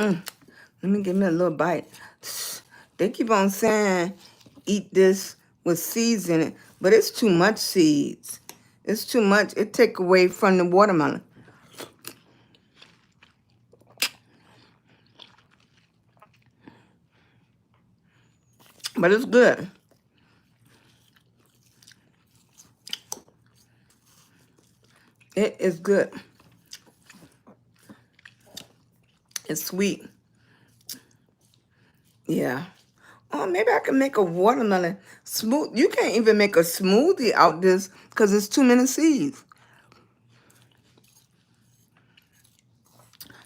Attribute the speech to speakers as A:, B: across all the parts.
A: Let me give me a little bite. They keep on saying eat this with seeds in it, but it's too much seeds. It's too much. It take away from the watermelon. But it's good. It is good. It's sweet. Yeah. Oh, maybe I can make a watermelon smooth. You can't even make a smoothie out this because it's too many seeds.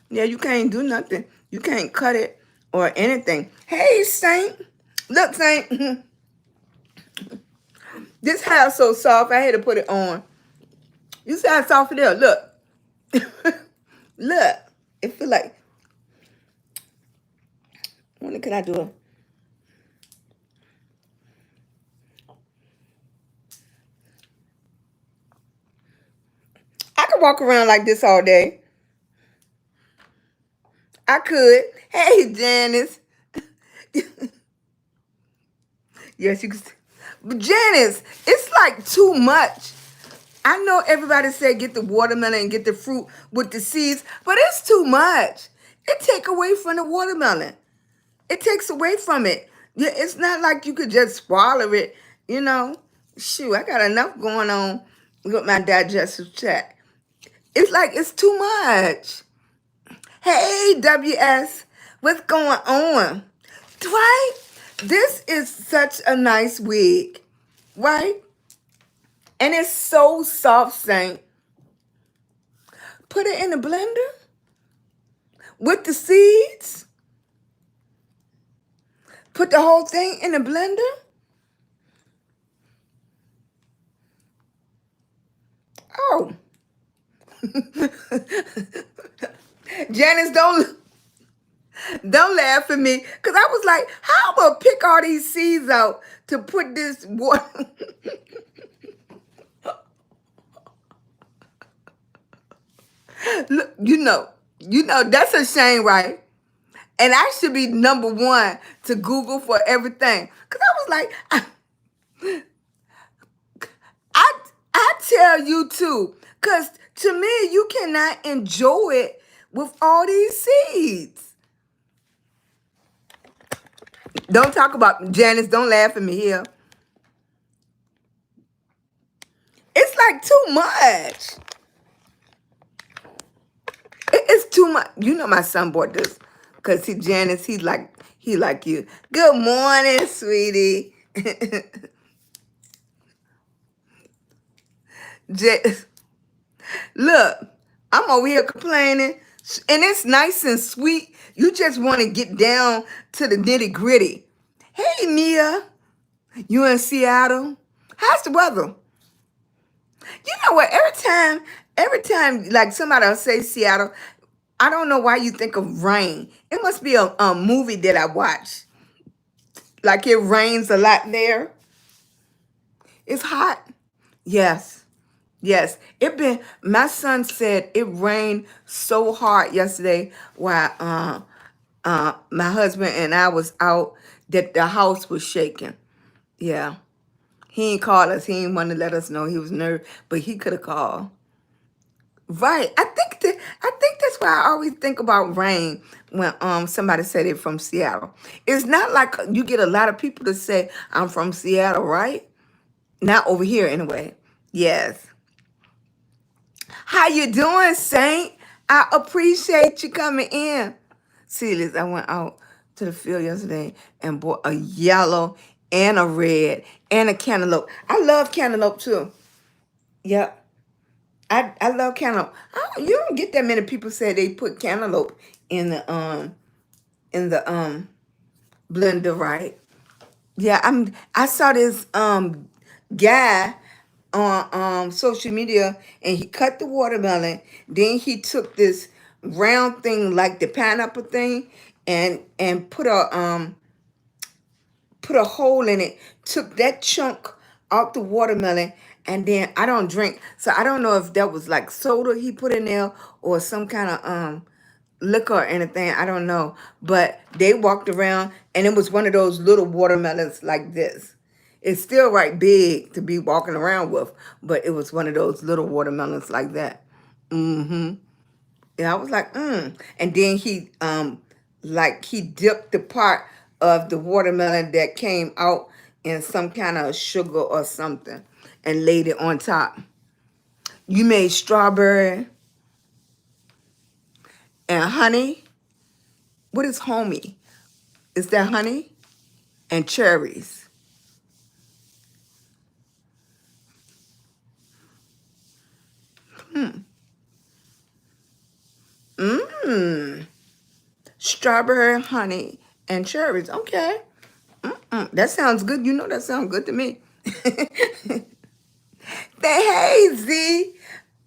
A: Yeah, you can't do nothing. You can't cut it or anything. Hey, Saint. Look, Saint. This hair so soft, I had to put it on. You see how soft it is? Look. Look. It feel like, when can I do it? I could walk around like this all day. I could. Hey, Janice. Yes, you can. But Janice, it's like too much. I know everybody said get the watermelon and get the fruit with the seeds, but it's too much. It take away from the watermelon. It takes away from it. Yeah, it's not like you could just swallow it, you know. Shoot, I got enough going on with my digestive tract. It's like it's too much. Hey, WS, what's going on? Right? This is such a nice wig, right? And it's so soft, Saint. Put it in the blender with the seeds. Put the whole thing in the blender. Oh. Janice, don't laugh at me. Because I was like, how am I going to pick all these seeds out to put this water? Look, you know, that's a shame, right? And I should be number one to Google for everything. Because I was like, I tell you too. Because to me, you cannot enjoy it with all these seeds. Don't talk about Janice. Don't laugh at me here. It's like too much. It's too much. You know my son bought this because Janice, he like you. Good morning, sweetie. Look, I'm over here complaining, and it's nice and sweet. You just want to get down to the nitty gritty. Hey, Mia, you in Seattle? How's the weather? You know what? Every time, like somebody will say Seattle, I don't know why you think of rain. It must be a movie that I watched. Like it rains a lot there. It's hot. Yes. Yes. My son said it rained so hard yesterday while my husband and I was out that the house was shaking. Yeah. He ain't called us. He ain't want to let us know he was nervous, but he could have called. Right. I think that's why I always think about rain when somebody said it from Seattle. It's not like you get a lot of people to say I'm from Seattle, right? Not over here anyway. Yes. How you doing, Saint? I appreciate you coming in. See, Liz, I went out to the field yesterday and bought a yellow and a red and a cantaloupe. I love cantaloupe too. Yep. I love cantaloupe. You don't get that many people say they put cantaloupe in the blender, right? Yeah, I saw this guy on social media, and he cut the watermelon. Then he took this round thing like the pineapple thing, and put a hole in it. Took that chunk out the watermelon, and then I don't drink, so I don't know if that was like soda he put in there or some kind of liquor or anything. I don't know. But they walked around and it was one of those little watermelons like this. It's still right big to be walking around with, but it was one of those little watermelons like that. Mm-hmm. And I was like, And then he dipped the part of the watermelon that came out in some kind of sugar or something and laid it on top. You made strawberry and honey. What is homie? Is that honey? And cherries. Mmm. Strawberry, honey, and cherries. Okay. That sounds good. You know that sounds good to me. Hey, Z.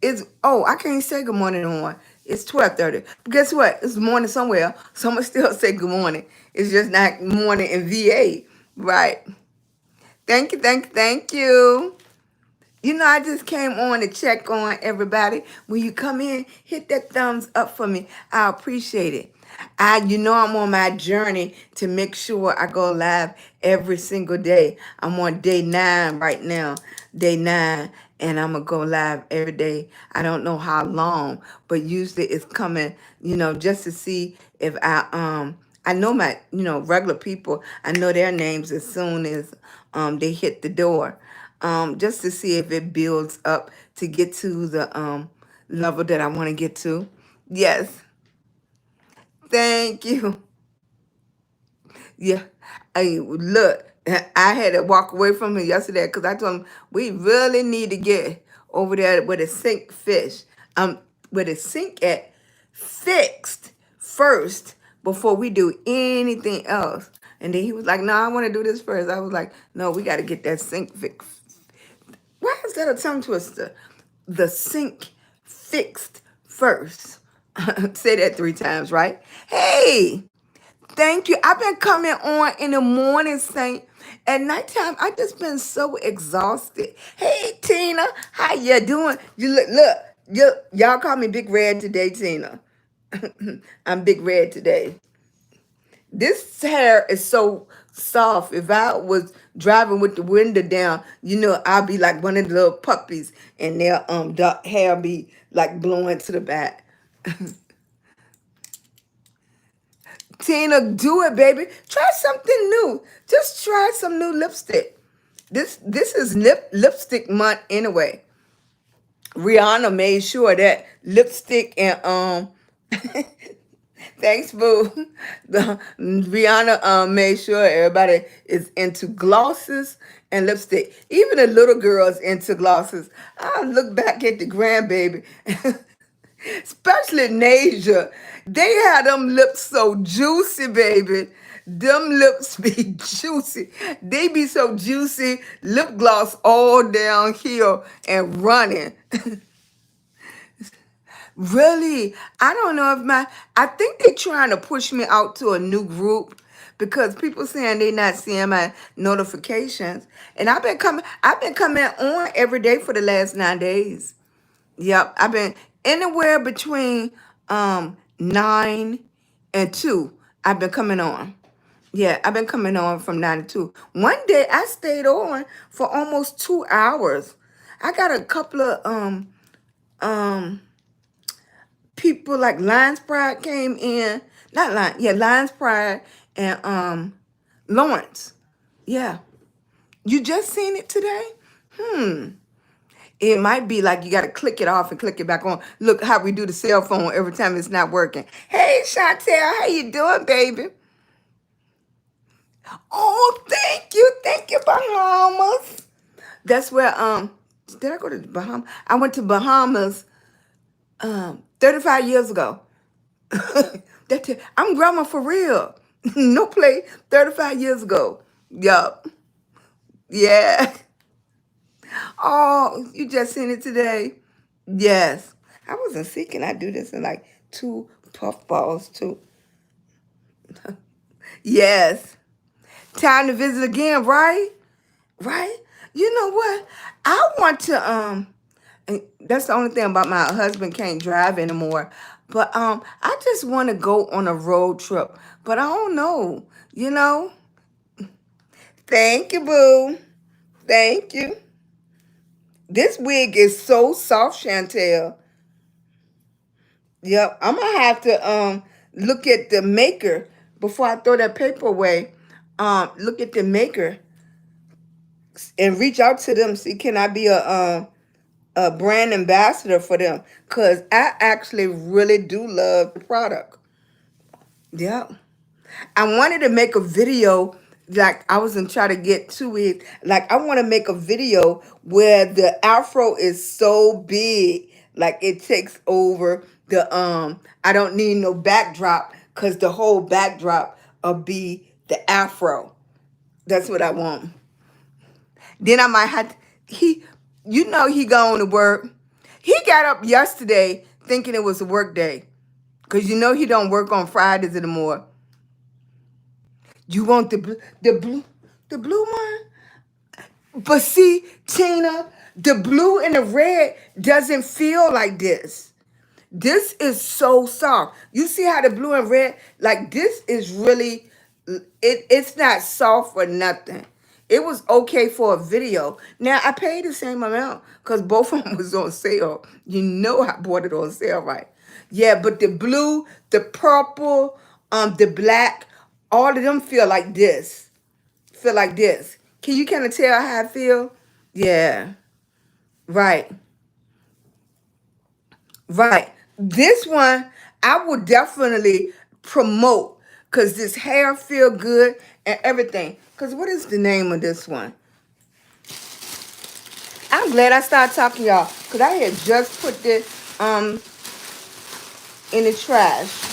A: I can't say good morning no more. It's 12:30. But guess what? It's morning somewhere. Someone still say good morning. It's just not morning in VA. Right. Thank you, thank you, thank you. I just came on to check on everybody. When you come in, hit that thumbs up for me. I appreciate it. I'm on my journey to make sure I go live every single day. I'm on day 9 right now, day 9, and I'm going to go live every day. I don't know how long, but usually it's coming, just to see if I know my, regular people. I know their names as soon as they hit the door, just to see if it builds up to get to the level that I want to get to. Yes, thank you. Yeah, look, I had to walk away from him yesterday because I told him we really need to get over there where the sink fish, where the sink at fixed first before we do anything else. And then he was like, "No, I want to do this first." I was like, "No, we got to get that sink fixed." Why is that a tongue twister? The sink fixed first. Say that 3 times, right? Hey, thank you. I've been coming on in the morning, Saint. At nighttime, I just been so exhausted. Hey, Tina, how you doing? You y'all call me Big Red today, Tina. I'm Big Red today. This hair is so soft. If I was driving with the window down, I'll be like one of the little puppies, and their dark hair be like blowing to the back. Tina, do it, baby. Try something new. Just try some new lipstick. This is lipstick month anyway. Rihanna made sure that lipstick and thanks, boo. Rihanna made sure everybody is into glosses and lipstick. Even the little girls into glosses. I look back at the grandbaby, especially Nasia. They had them lips so juicy, baby. Them lips be juicy. They be so juicy. Lip gloss all downhill and running. Really? I don't know if I think they're trying to push me out to a new group because people saying they not seeing my notifications. And I've been coming on every day for the last 9 days. Yep. I've been anywhere between 9 and 2. I've been coming on. Yeah, I've been coming on from 9 to 2. One day I stayed on for almost 2 hours. I got a couple of um people like Lions Pride came in. Not Lion, yeah, Lions Pride and Lawrence. Yeah. You just seen it today? It might be like you got to click it off and click it back on. Look how we do the cell phone every time it's not working. Hey, Chantel, how you doing, baby? Oh, thank you. Thank you, Bahamas. That's where, did I go to Bahamas? I went to Bahamas 35 years ago. I'm grandma for real. No play, 35 years ago. Yup. Yeah. Oh, you just seen it today? Yes. I wasn't seeking. I do this in like 2 puffballs too. Yes. Time to visit again, right? Right? You know what? I want to and that's the only thing about my husband can't drive anymore. But I just want to go on a road trip. But I don't know, you know. Thank you, boo. Thank you. This wig is so soft, Chantel. Yep, I'm gonna have to look at the maker before I throw that paper away. Look at the maker and reach out to them. See, can I be a brand ambassador for them? Cause I actually really do love the product. Yep. I wanted to make a video, like I was gonna try to get to it. Like I want to make a video where the afro is so big, like it takes over the I don't need no backdrop because the whole backdrop will be the afro. That's what I want. Then I might have to, he going to work. He got up yesterday thinking it was a work day. Cause he don't work on Fridays anymore. You want the blue one? But see, Tina, the blue and the red doesn't feel like this. This is so soft. You see how the blue and red, like this is really, it's not soft for nothing. It was okay for a video. Now, I paid the same amount because both of them was on sale. You know I bought it on sale, right? Yeah, but the blue, the purple, the black, all of them feel like this. Feel like this. Can you kind of tell how I feel? Yeah, right. Right. This one, I would definitely promote because this hair feel good and everything. Because what is the name of this one? I'm glad I started talking to y'all because I had just put this in the trash.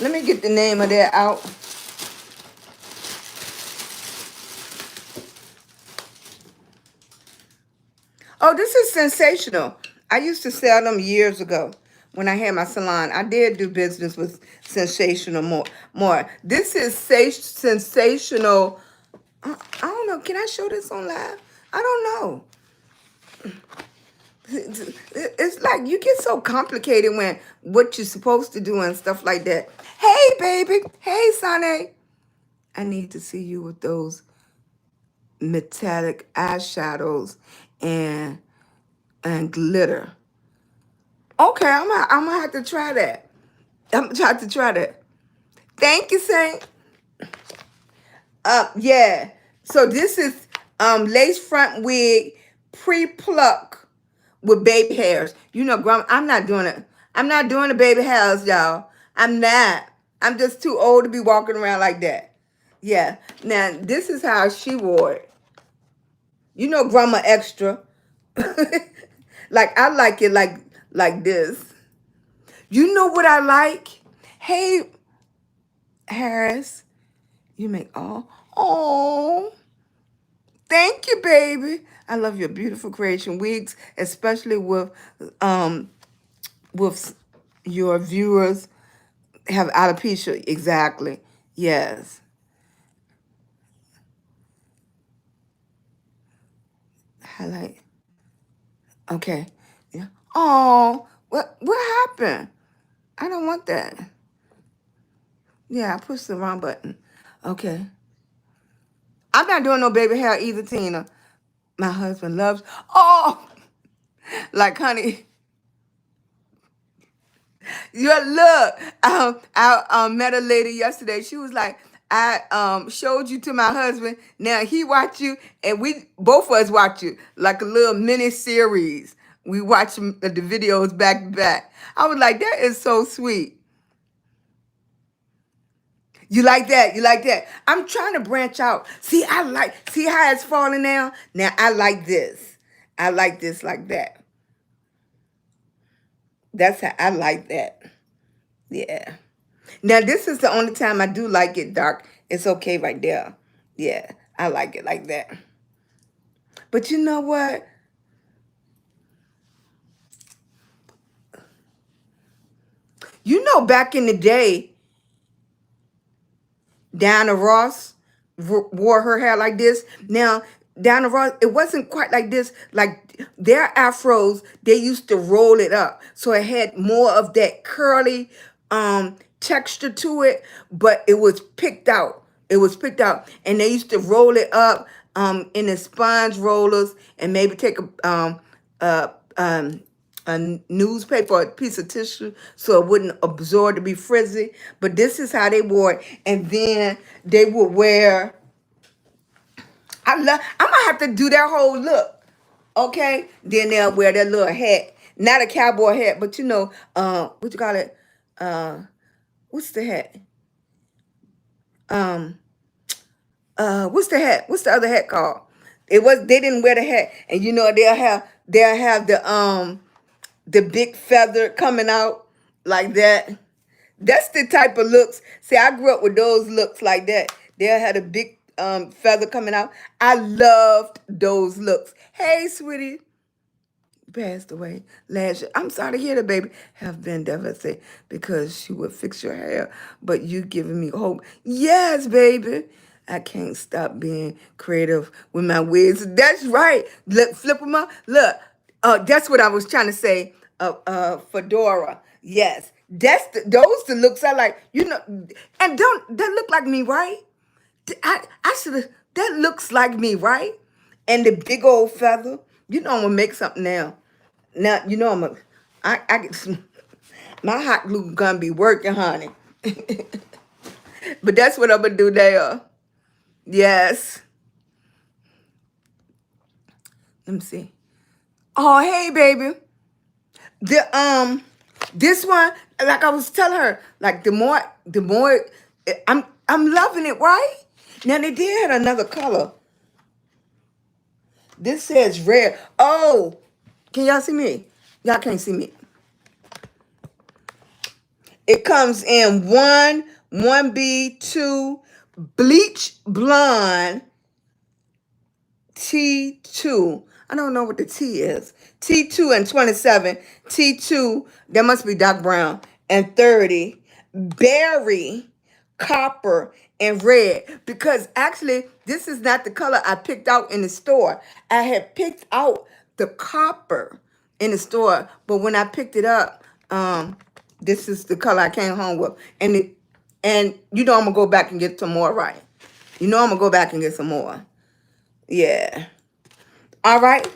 A: Let me get the name of that out. Oh, this is sensational. I used to sell them years ago when I had my salon. I did do business with sensational more. This is sensational. I don't know. Can I show this on live? I don't know. It's like you get so complicated when what you're supposed to do and stuff like that. Hey, baby. Hey, Sonny. I need to see you with those metallic eyeshadows and glitter. Okay, I'm gonna have to try that. I'm gonna have to try that. Thank you, Saint. Yeah. So this is lace front wig pre-pluck with baby hairs. Grandma, I'm not doing it. I'm not doing the baby hairs, y'all. I'm not. I'm just too old to be walking around like that. Yeah. Now this is how she wore it. Grandma extra. Like I like it like this. You know what I like? Hey, Harris, you make oh, thank you, baby. I love your beautiful creation wigs, especially with your viewers have alopecia. Exactly. Yes. Highlight. Okay. Yeah. Oh, what happened? I don't want that. Yeah, I pushed the wrong button. Okay. I'm not doing no baby hair either, Tina. My husband loves. Oh, like honey, you look. I met a lady yesterday. She was like, I showed you to my husband. Now he watch you, and we both of us watch you like a little mini series. We watch the videos back to back. I was like, that is so sweet. You like that? You like that? I'm trying to branch out. See how it's falling now? Now I like this. I like this like that. That's how I like that. Yeah. Now this is the only time I do like it dark. It's okay right there. Yeah. I like it like that. But you know what? Back in the day, Diana Ross wore her hair like this. Now, Diana Ross, it wasn't quite like this. Like their afros, they used to roll it up. So it had more of that curly texture to it, but it was picked out. It was picked out. And they used to roll it up in the sponge rollers and maybe take uh, um, a newspaper or a piece of tissue so it wouldn't absorb to be frizzy. But this is how they wore it. And then they would wear, I'm gonna have to do that whole look. Okay? Then they'll wear that little hat. Not a cowboy hat, but you know, what you call it? What's the hat? Um, what's the hat? What's the other hat called? They didn't wear the hat. And you know, they'll have the big feather coming out like that. That's the type of looks. See, I grew up with those looks like that. They had a big feather coming out. I loved those looks. Hey, sweetie. Passed away last year. I'm sorry to hear that, baby. Have been devastated because she would fix your hair, but you giving me hope. Yes, baby. I can't stop being creative with my wigs. That's right. Look, flip them up. Look, that's what I was trying to say. Fedora. Yes, those the looks I like. You know, and don't that look like me, right? I should have. That looks like me, right? And the big old feather. You know I'm gonna make something now. Now you know I get some. My hot glue gonna be working, honey. But that's what I'm gonna do there. Yes. Let me see. Oh, hey, baby. This one, like I was telling her, like the more I'm loving it, right? Now they did have another color. This says red. Oh, can y'all see me? Y'all can't see me. It comes in 1B, 2, bleach blonde, T2. I don't know what the T is. T2 and 27. T2, that must be dark brown. And 30. Berry, copper, and red. Because actually, this is not the color I picked out in the store. I had picked out the copper in the store. But when I picked it up, this is the color I came home with. And you know I'm going to go back and get some more, right? You know I'm going to go back and get some more. Yeah. All right.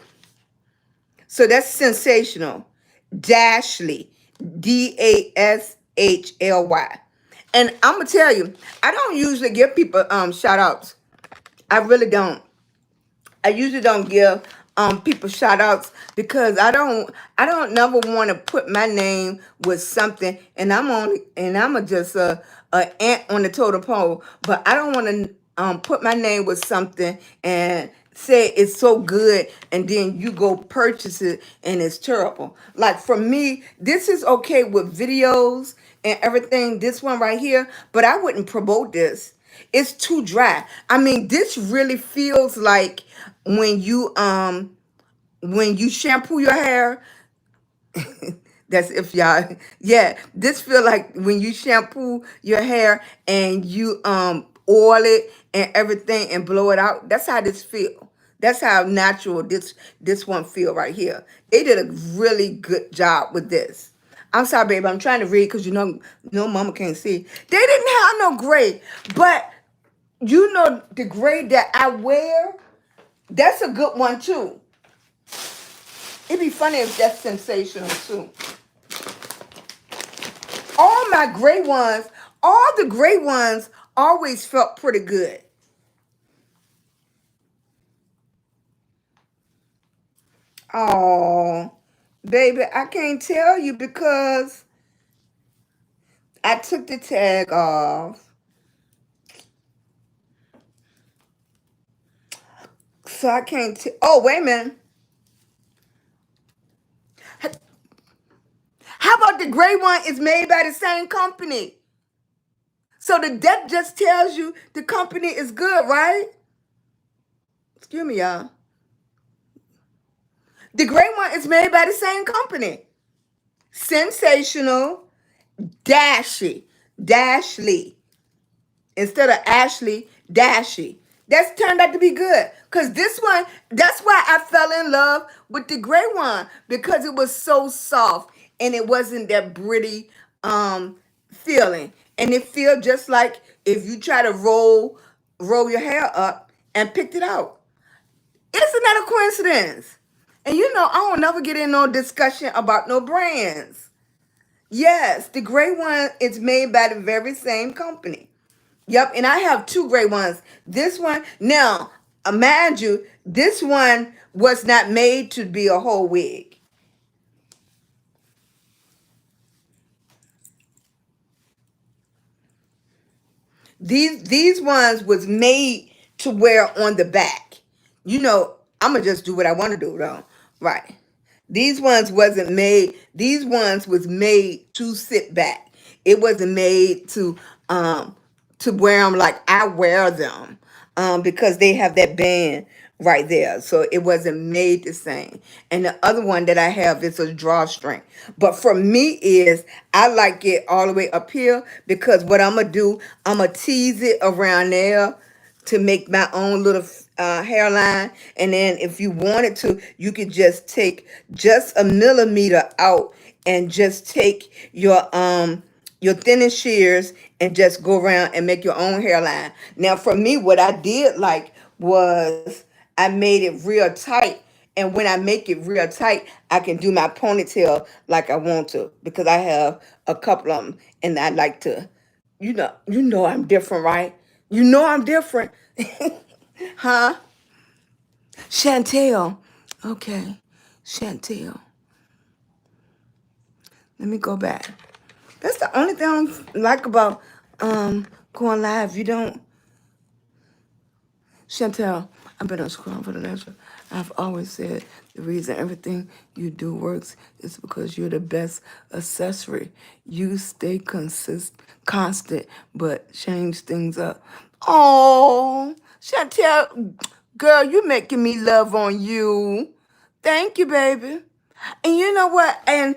A: So that's sensational. Dashly. Dashly. And I'm going to tell you, I don't usually give people shout outs. I really don't. I usually don't give people shout outs because I don't never want to put my name with something and I'm just a ant on the totem pole, but I don't want to put my name with something and say it's so good and then you go purchase it and it's terrible. Like for me, this is okay with videos and everything, this one right here, but I wouldn't promote this. It's too dry. I mean, this really feels like when you shampoo your hair. That's if y'all, yeah, this feel like when you shampoo your hair and you oil it and everything and blow it out. That's how this feel. That's how natural this one feel right here. They did a really good job with this. I'm sorry, baby. I'm trying to read because mama can't see. They didn't have no gray, but you know the gray that I wear, that's a good one too. It'd be funny if that's sensational too. All my gray ones, all the gray ones always felt pretty good. Oh, baby, I can't tell you because I took the tag off. So I can't tell. Oh, wait a minute. How about the gray one is made by the same company? So that just tells you the company is good, right? Excuse me, y'all. The gray one is made by the same company. Sensational, Dashly. Instead of Ashley, Dashy. That's turned out to be good. Because this one, that's why I fell in love with the gray one. Because it was so soft and it wasn't that gritty feeling. And it feel just like if you try to roll your hair up and picked it out. Isn't that a coincidence? And you know, I don't never get in no discussion about no brands. Yes, the gray one is made by the very same company. Yep, and I have two gray ones. This one, now, mind you, this one was not made to be a whole wig. These ones was made to wear on the back. You know, I'm gonna just do what I want to do though. Right. These ones wasn't made. These ones was made to sit back. It wasn't made to wear them like I wear them because they have that band right there. So it wasn't made the same. And the other one that I have is a drawstring. But for me is I like it all the way up here because what I'm gonna do, I'm gonna tease it around there to make my own little hairline. And then if you wanted to, you could just take just a millimeter out and just take your thinnest shears and just go around and make your own hairline. Now for me, what I did like was I made it real tight. And when I make it real tight, I can do my ponytail like I want to because I have a couple of them and I like to, you know I'm different, right? You know I'm different. Huh? Chantel. Okay. Chantel. Let me go back. That's the only thing I don't like about going live. You don't, Chantel, I've been on scrolling for the last one. I've always said the reason everything you do works is because you're the best accessory. You stay constant, but change things up. Oh, Chantel, girl, you making me love on you. Thank you, baby. And you know what? And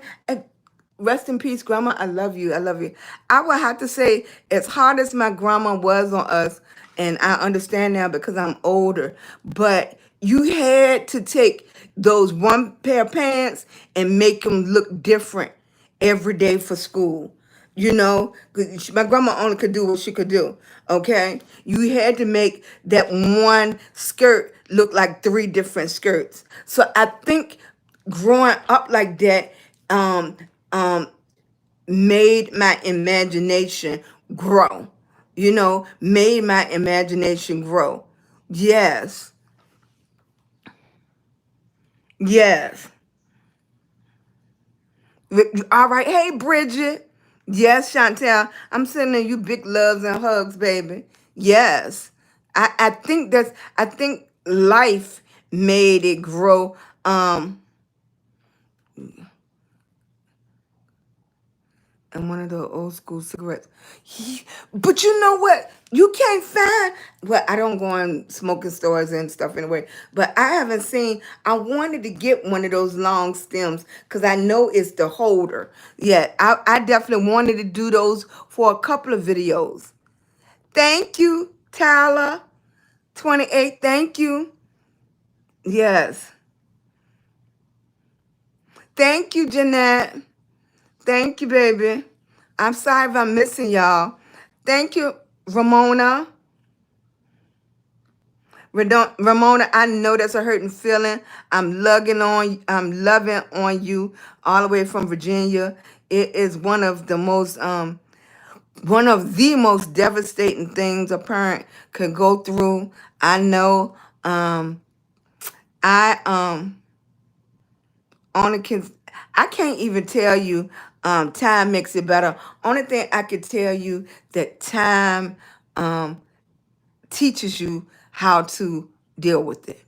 A: rest in peace, Grandma. I love you. I love you. I would have to say, as hard as my grandma was on us, and I understand now because I'm older, but you had to take those one pair of pants and make them look different every day for school. You know, 'cause my grandma only could do what she could do. Okay, you had to make that one skirt look like three different skirts. So I think growing up like that um, um, made my imagination grow. You know, made my imagination grow. Yes, yes. All right. Hey, Bridget. Yes, Chantel. I'm sending you big loves and hugs, baby. Yes. I think life made it grow. And one of the old school cigarettes. But you know what? You can't find. Well, I don't go in smoking stores and stuff anyway. But I haven't seen. I wanted to get one of those long stems because I know it's the holder. Yeah, I definitely wanted to do those for a couple of videos. Thank you, Tyler. 28. Thank you. Yes. Thank you, Jeanette. Thank you, baby. I'm sorry if I'm missing y'all. Thank you, Ramona. Ramona, I know that's a hurting feeling. I'm loving on you all the way from Virginia. It is one of the most devastating things a parent can go through. I know. I only can I can't even tell you time makes it better. Only thing I could tell you that time teaches you how to deal with it.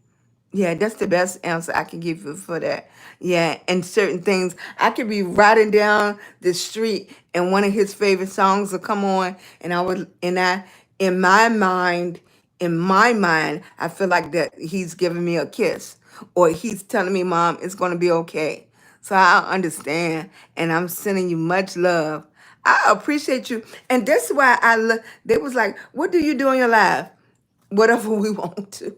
A: Yeah, that's the best answer I can give you for that. Yeah, and certain things I could be riding down the street and one of his favorite songs will come on and I in my mind, I feel like that he's giving me a kiss or he's telling me, Mom, it's gonna be okay. So I understand and I'm sending you much love. I appreciate you. And that's why they was like, what do you do in your life? whatever we want to.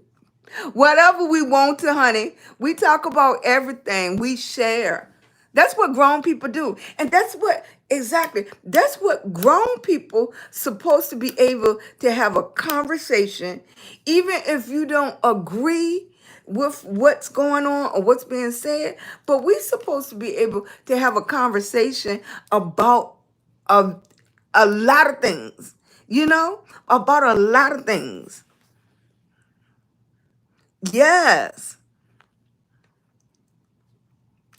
A: Whatever we want to, honey. We talk about everything. We share. That's what grown people do. And that's what grown people supposed to be able to have a conversation, even if you don't agree with what's going on or what's being said. But we're supposed to be able to have a conversation about a, a lot of things, about a lot of things. Yes.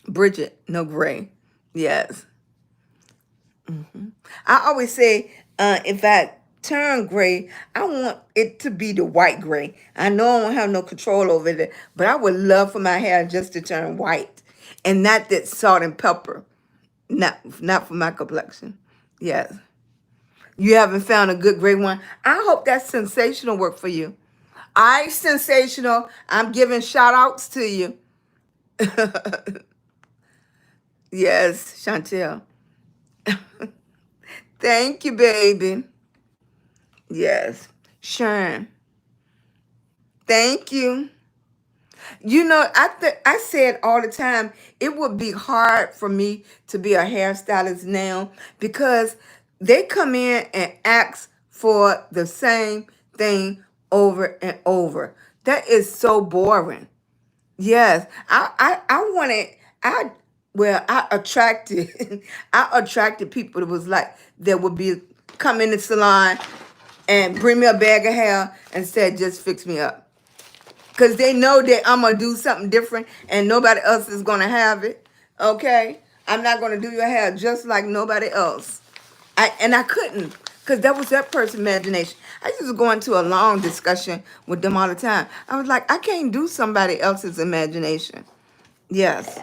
A: Bridget, no gray. Yes. I always say, if I turn gray, I want it to be the white gray. I know I don't have no control over it, but I would love for my hair just to turn white, and not that salt and pepper. Not for my complexion. Yes. You haven't found a good gray one. I hope that's sensational work for you. I sensational. I'm giving shout outs to you. Yes, Chantel. Thank you, baby. Yes. Sharon. Thank you. I said all the time, it would be hard for me to be a hairstylist now because they come in and ask for the same thing over and over. That is so boring. Yes, I wanted I well I attracted I attracted people that was like that would be come in the salon and bring me a bag of hair and said just fix me up, because they know that I'm gonna do something different and nobody else is gonna have it. Okay, I'm not gonna do your hair just like nobody else. I couldn't, because that was that person's imagination. I used to go into a long discussion with them all the time. I was like, I can't do somebody else's imagination. Yes,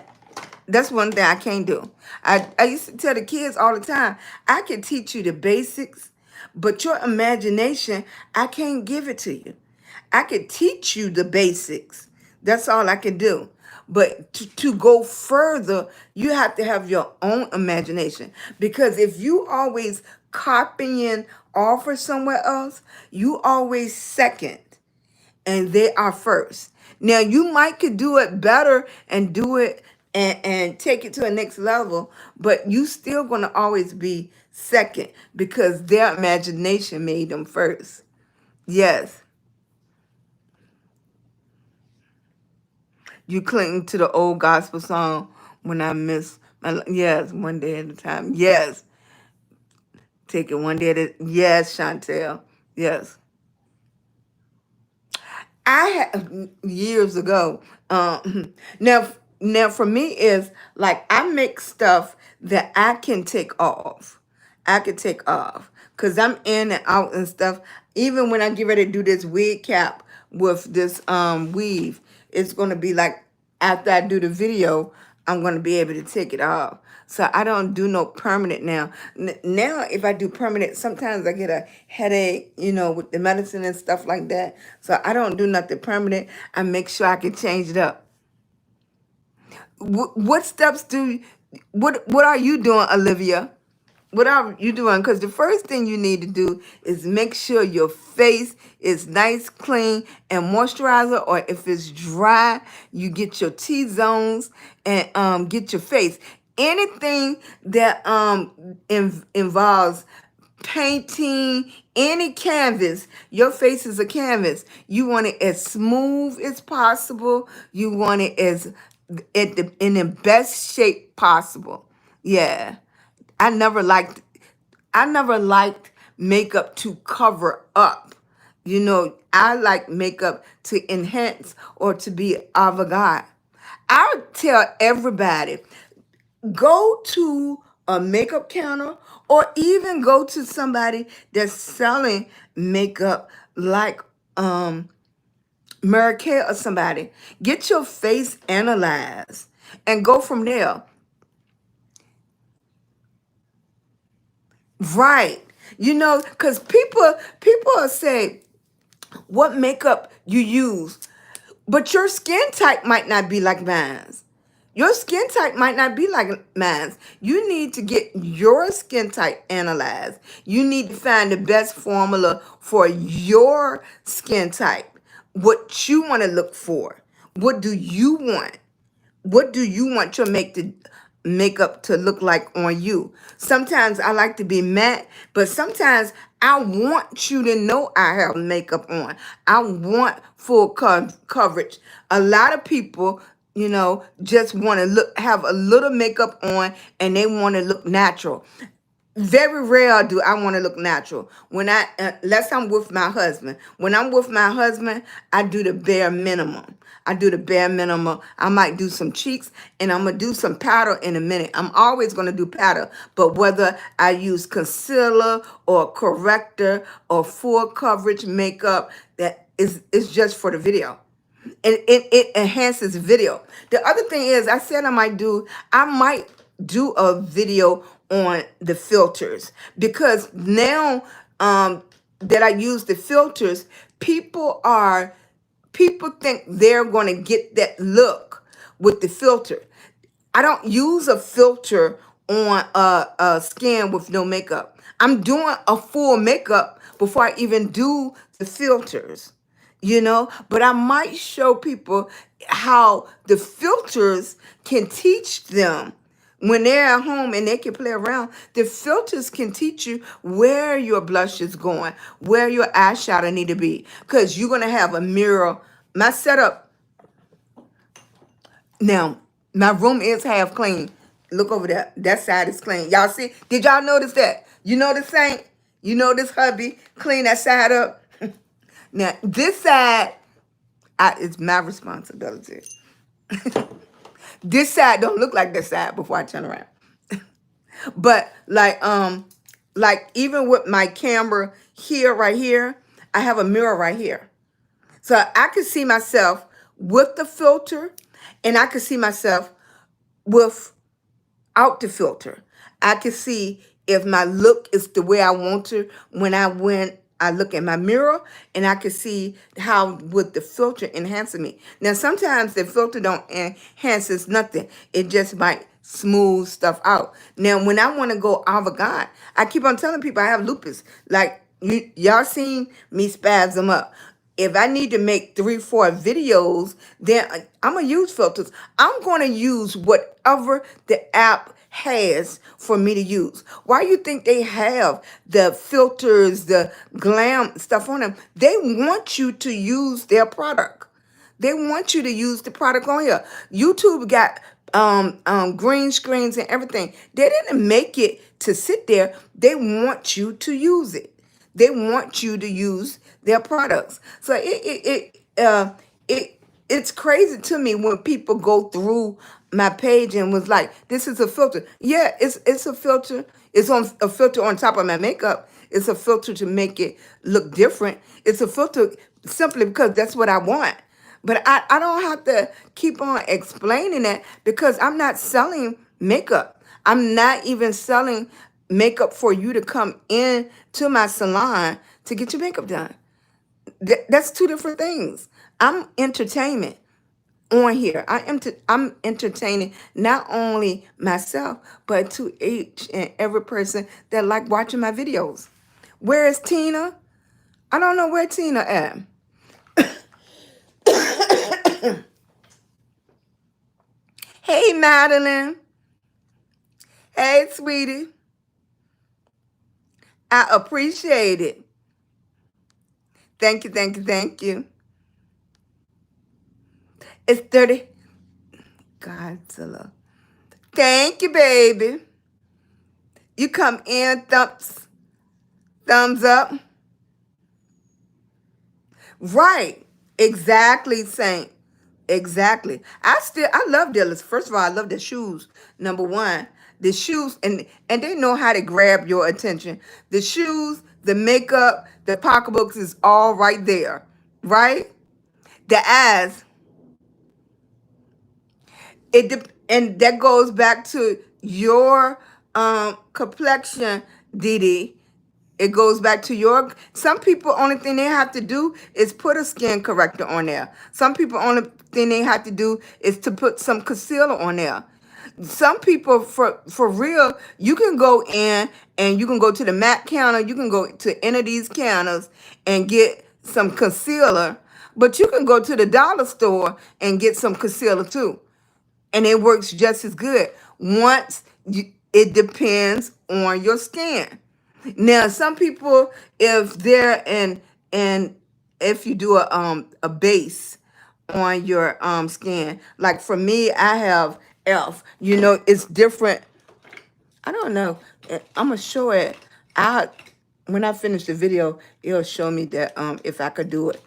A: that's one thing I can't do. I used to tell the kids all the time, I can teach you the basics, but your imagination, I can't give it to you. I could teach you the basics. That's all I can do. But to go further, you have to have your own imagination. Because if you always copying off of somewhere else, you always second and they are first. Now you might could do it better and do it and take it to the next level, but you still gonna always be second because their imagination made them first. Yes. You cling to the old gospel song when I miss my yes, one day at a time. Yes. Take it one day at a yes, Chantel. Yes. I had years ago. Now for me is like I make stuff that I can take off. I can take off because I'm in and out and stuff. Even when I get ready to do this wig cap with this weave, it's gonna be like after I do the video, I'm gonna be able to take it off. So I don't do no permanent now. Now, if I do permanent, sometimes I get a headache, with the medicine and stuff like that. So I don't do nothing permanent. I make sure I can change it up. What steps what are you doing, Olivia? What are you doing? Because the first thing you need to do is make sure your face is nice, clean, and moisturizer. Or if it's dry, you get your T-zones and get your face. Anything that involves painting any canvas, your face is a canvas. You want it as smooth as possible. You want it in the best shape possible. Yeah. I never liked makeup to cover up. I like makeup to enhance or to be avant-garde. I would tell everybody, go to a makeup counter or even go to somebody that's selling makeup like Mary Kay or somebody. Get your face analyzed and go from there. Right. Because people will say, what makeup you use, but your skin type might not be like mine. Your skin type might not be like mine. You need to get your skin type analyzed. You need to find the best formula for your skin type. What you want to look for. What do you want? What do you want your makeup to look like on you? Sometimes I like to be matte, but sometimes I want you to know I have makeup on. I want full coverage. A lot of people, just want to have a little makeup on and they want to look natural. Very rare do I want to look natural. Unless I'm with my husband. When I'm with my husband, I do the bare minimum. I do the bare minimum. I might do some cheeks and I'm going to do some powder in a minute. I'm always going to do powder. But whether I use concealer or corrector or full coverage makeup, that is just for the video. And it enhances video. The other thing is, I might do a video on the filters, because now that I use the filters, people think they're going to get that look with the filter. I don't use a filter on a skin with no makeup. I'm doing a full makeup before I even do the filters, but I might show people how the filters can teach them when they're at home and they can play around. The filters can teach you where your blush is going, where your eyeshadow need to be, because you're going to have a mirror. My setup now, my room is half clean. Look over there. That side is clean. Y'all see? Did y'all notice that? You notice, Saint? You notice hubby clean that side up? Now, this side, it's my responsibility. This side don't look like this side before I turn around. But like even with my camera here, right here, I have a mirror right here. So I can see myself with the filter, and I can see myself without the filter. I can see if my look is the way I want to when I look in my mirror, and I can see how with the filter enhancing me. Now, sometimes the filter don't enhances nothing. It just might smooth stuff out. Now, when I want to go avant-garde, I keep on telling people I have lupus. Like, y'all seen me spasm up. If I need to make 3-4 videos, then I'm going to use filters. I'm going to use whatever the app has for me to use. Why you think they have the filters, the glam stuff on them? They want you to use their product. They want you to use the product on here. YouTube got green screens and everything. They didn't make it to sit there. They want you to use it. They want you to use their products. So it's crazy to me when people go through my page and was like, "This is a filter." Yeah, it's a filter. It's on a filter on top of my makeup. It's a filter to make it look different. It's a filter simply because that's what I want. But I don't have to keep on explaining that, because I'm not selling makeup. I'm not even selling makeup for you to come in to my salon to get your makeup done. That's two different things. I'm entertainment on here. I'm entertaining not only myself, but to each and every person that like watching my videos. Where is Tina? I don't know where Tina at. Hey, Madeline. Hey, sweetie. I appreciate it. Thank you, thank you, thank you. It's 30. Godzilla. Thank you, baby. You come in, thumbs up. Right. Exactly, Saint. Exactly. I love dealers. First of all, I love the shoes. Number one, the shoes, and they know how to grab your attention. The shoes, the makeup, the pocketbooks is all right there. Right? The eyes. And that goes back to your complexion, Dee Dee. It goes back to your, some people only thing they have to do is put a skin corrector on there. Some people only thing they have to do is to put some concealer on there. Some people, for real, you can go in and you can go to the MAC counter, you can go to any of these counters and get some concealer, but you can go to the dollar store and get some concealer too, and it works just as good. It depends on your skin. Now, some people, if they're in, and if you do a base on your skin, like for me, I have Elf. You know, it's different. I don't know. I'm gonna show it. I When I finish the video, it'll show me that if I could do it.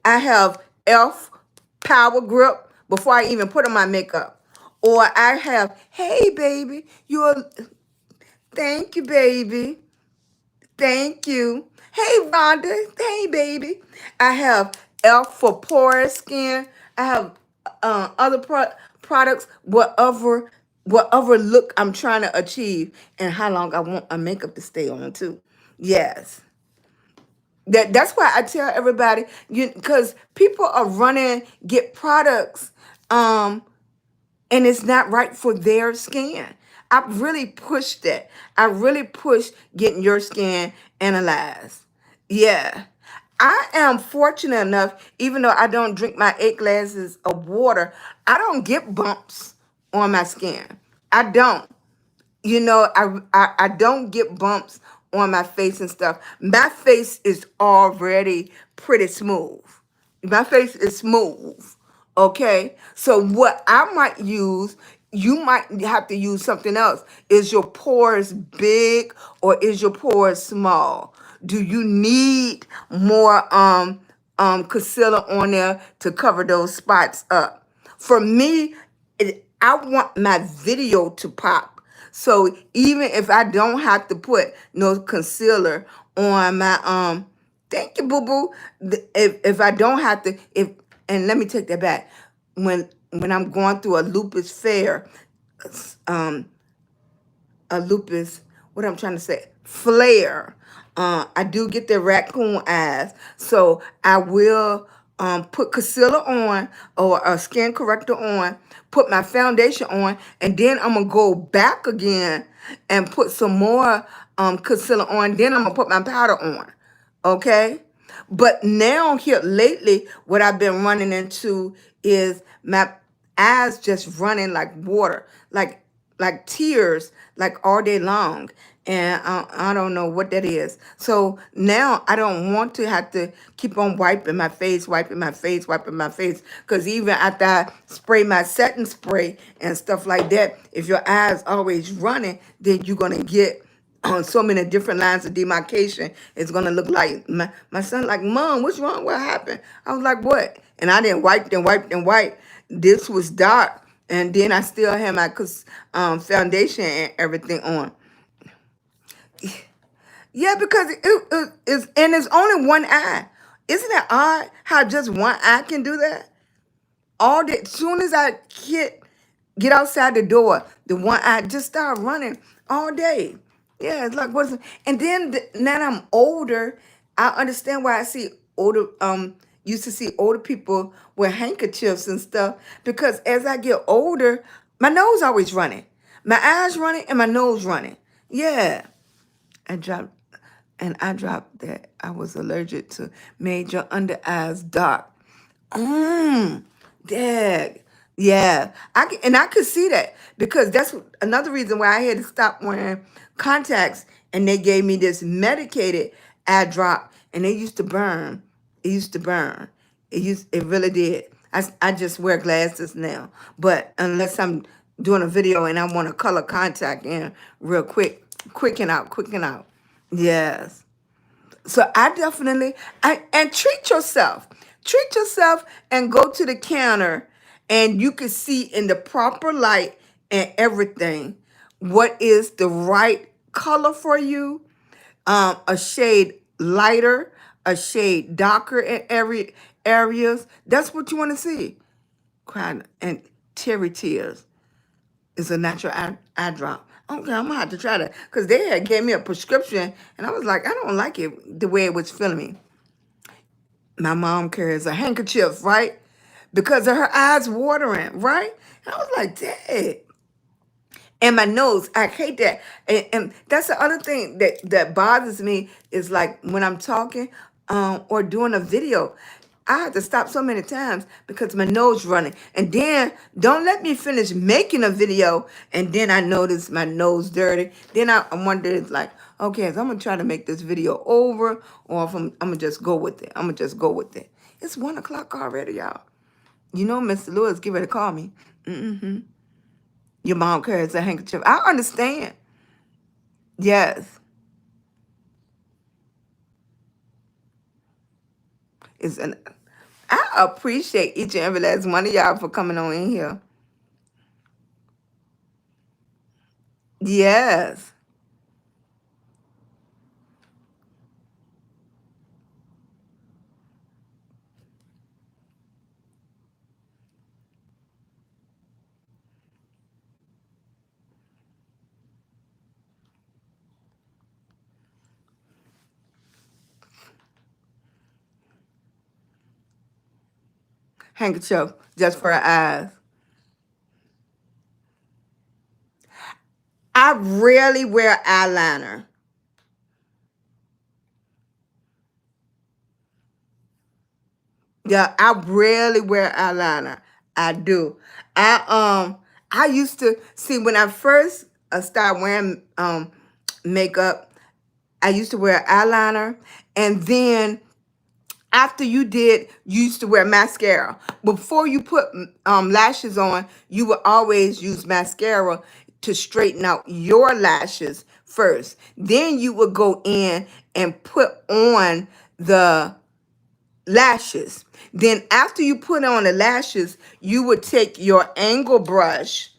A: I have Elf Power Grip before I even put on my makeup. Or I have, hey baby, you're, thank you baby. Thank you. Hey, Rhonda. Hey, baby. I have Elf for porous skin. I have other products, whatever look I'm trying to achieve, and how long I want my makeup to stay on too. Yes. That's why I tell everybody, because people are running get products. And it's not right for their skin. I really push that. I really push getting your skin analyzed. Yeah. I am fortunate enough, even though I don't drink my 8 glasses of water, I don't get bumps on my skin. I don't. I don't get bumps on my face and stuff. My face is already pretty smooth. My face is smooth. Okay. So what I might use, you might have to use something else. Is your pores big or is your pores small? Do you need more concealer on there to cover those spots up? For me, I want my video to pop. So even if I don't have to put no concealer on my thank you, boo boo. If I don't have to, if and let me take that back. When I'm going through a lupus fair, um, a lupus, what I'm trying to say, flare. I do get the raccoon eyes, so I will put concealer on or a skin corrector on, put my foundation on, and then I'm gonna go back again and put some more concealer on. Then I'm gonna put my powder on. Okay. But now here lately, what I've been running into is my eyes just running like water, like tears, like all day long. And I don't know what that is. So now I don't want to have to keep on wiping my face, wiping my face, wiping my face. Because even after I spray my setting spray and stuff like that, if your eyes always running, then you're going to get on so many different lines of demarcation. It's gonna look like my son like, Mom, what's wrong? What happened? I was like, what? And I didn't wipe and wipe and wipe. This was dark, and then I still had my foundation and everything on. Yeah, because it is, and it's only one eye. Isn't that odd how just one eye can do that? All day, as soon as I get outside the door, the one eye just start running all day. Yeah, it's like what's, and then now that I'm older, I understand why I see older used to see older people with handkerchiefs and stuff, because as I get older, my nose always running. My eyes running and my nose running. Yeah. I dropped I dropped that I was allergic to made your under eyes dark. Dag. Yeah. I could see that, because that's another reason why I had to stop wearing contacts, and they gave me this medicated eye drop, and it used to burn. It used to burn. It really did. I just wear glasses now. But unless I'm doing a video and I want a color contact in real quick, quicken out. Yes. So I definitely, and treat yourself. Treat yourself and go to the counter, and you can see in the proper light and everything what is the right color for you. A shade lighter, a shade darker in every areas. That's what you want to see. Crying and teary tears is a natural eye drop. Okay, I'm gonna have to try that because they had gave me a prescription, and I was like, I don't like it the way it was feeling me. My mom carries a handkerchief, right? Because of her eyes watering, right? And I was like, Dad. And my nose, I hate that. And that's the other thing that bothers me is like when I'm talking or doing a video, I have to stop so many times because my nose running. And then don't let me finish making a video and then I notice my nose dirty. Then I wonder, it's like, okay, so I'm going to try to make this video over or if I'm going to just go with it. I'm going to just go with it. It's 1 o'clock already, y'all. You know, Mr. Lewis, get ready to call me. Mm-hmm. Your mom carries a handkerchief. I understand. Yes. It's an I appreciate each and every last one of y'all for coming on in here. Yes. Handkerchief just for her eyes. I rarely wear eyeliner. Yeah, I rarely wear eyeliner. I do. I used to see when I first started wearing makeup, I used to wear eyeliner and then after you used to wear mascara. Before you put lashes on, you would always use mascara to straighten out your lashes first. Then you would go in and put on the lashes. Then after you put on the lashes, you would take your angle brush.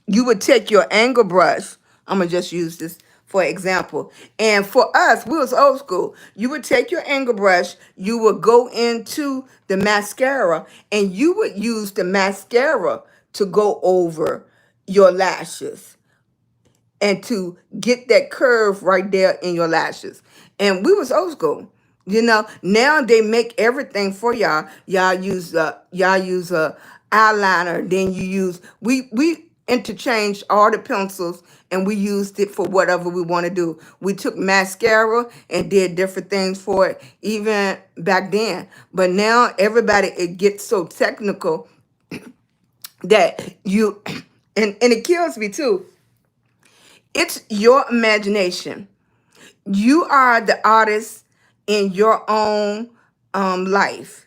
A: You would take your angle brush. I'm gonna just use this for example. And for us, we was old school. You would take your angle brush, you would go into the mascara, and you would use the mascara to go over your lashes and to get that curve right there in your lashes. And we was old school. You know, now they make everything for y'all. Y'all use a eyeliner. Then you use we interchanged all the pencils and we used it for whatever we want to do. We took mascara and did different things for it even back then. But now everybody it gets so technical that you and it kills me too. It's your imagination. You are the artist in your own life.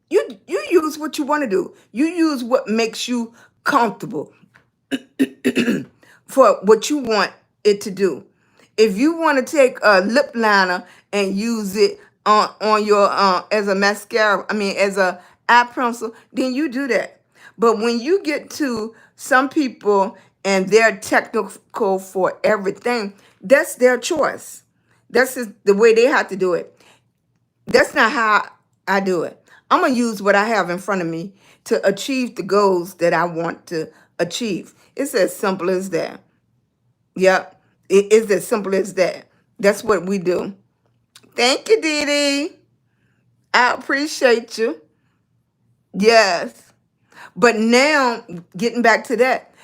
A: You use what you want to do. You use what makes you comfortable for what you want it to do. If you want to take a lip liner and use it on your as a mascara, I mean as a eye pencil, then you do that. But when you get to some people and they're technical for everything, that's their choice. That's just the way they have to do it. That's not how I do it. I'm gonna use what I have in front of me to achieve the goals that I want to achieve. It's as simple as that. Yep. It is as simple as that. That's what we do. Thank you, Dee. I appreciate you. Yes. But now, getting back to that,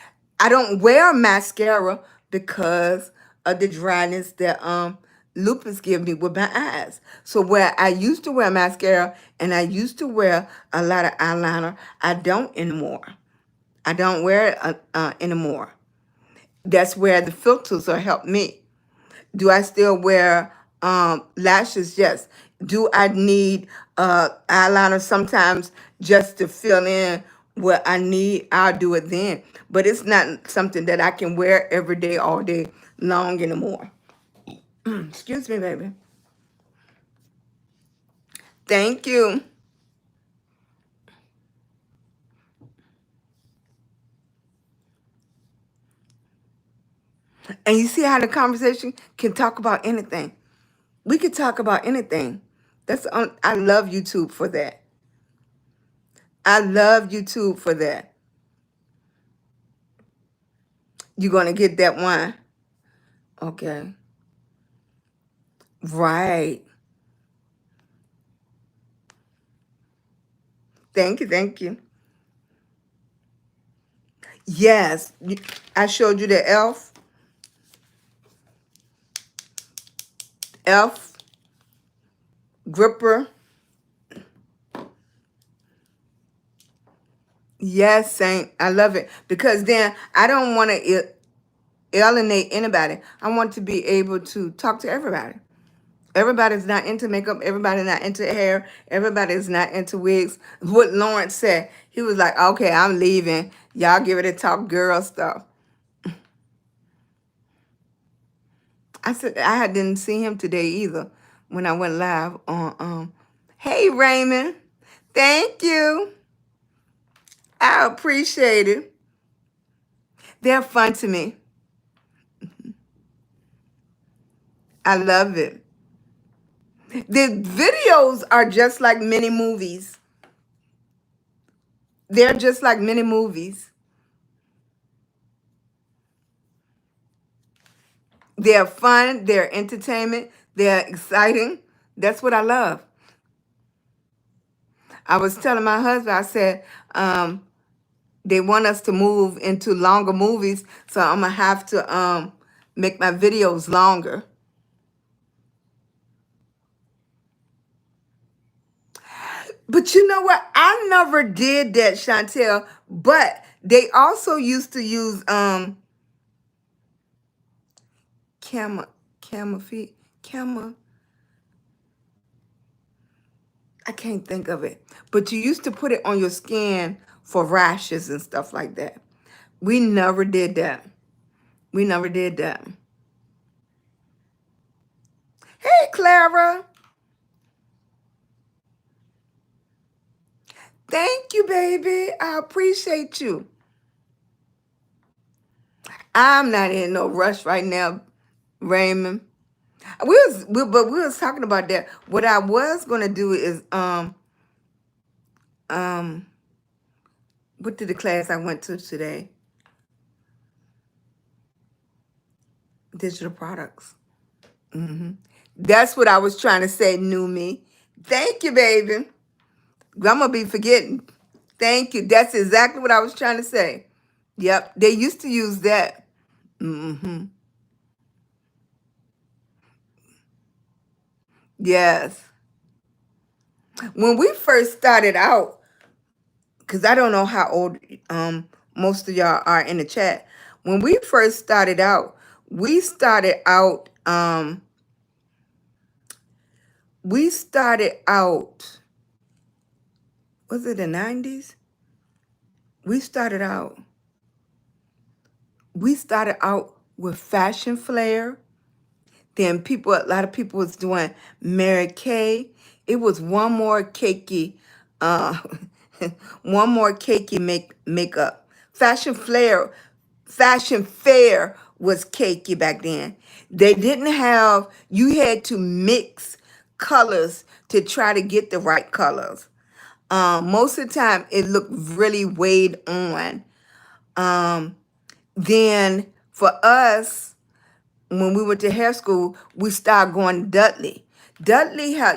A: I don't wear mascara because of the dryness that lupus give me with my eyes. So where I used to wear mascara and I used to wear a lot of eyeliner, I don't anymore. I don't wear it anymore. That's where the filters are help me. Do I still wear lashes? Yes. Do I need eyeliner sometimes just to fill in what I need? I'll do it then. But it's not something that I can wear every day, all day long anymore. Excuse me, baby. Thank you. And you see how the conversation can talk about anything. We could talk about anything. I love YouTube for that. I love YouTube for that. You're gonna get that one. Okay. Right. Thank you. Thank you. Yes. I showed you the elf gripper. Yes, Saint. I love it because then I don't want to alienate anybody. I want to be able to talk to everybody. Everybody's not into makeup. Everybody's not into hair. Everybody's not into wigs. What Lawrence said, he was like, okay, I'm leaving. Y'all give it a talk girl stuff. I said, didn't see him today either when I went live on, hey, Raymond. Thank you. I appreciate it. They're fun to me. I love it. The videos are just like mini movies. They're just like mini movies. They're fun. They're entertainment. They're exciting. That's what I love. I was telling my husband, I said, they want us to move into longer movies, so I'm going to have to make my videos longer. But you know what? I never did that, Chantel. But they also used to use camera, camera feet, camera. I can't think of it. But you used to put it on your skin for rashes and stuff like that. We never did that. We never did that. Hey, Clara. Thank you, baby. I appreciate you. I'm not in no rush right now, Raymond. But we was talking about that. What I was gonna do is um what did the class I went to today? Digital products. That's what I was trying to say, new me. Thank you, baby. I'm gonna be forgetting. Thank you. That's exactly what I was trying to say. Yep, they used to use that. Yes. When we first started out, because I don't know how old most of y'all are in the chat. When we first started out, we started out we started out, was it the 90s? We started out we started out with Fashion Flare. Then a lot of people was doing Mary Kay. It was one more cakey, uh, one more cakey makeup. Fashion Fair was cakey back then. They didn't have, you had to mix colors to try to get the right colors. Most of the time, it looked really weighed on. Then for us, when we went to hair school, we started going to Dudley.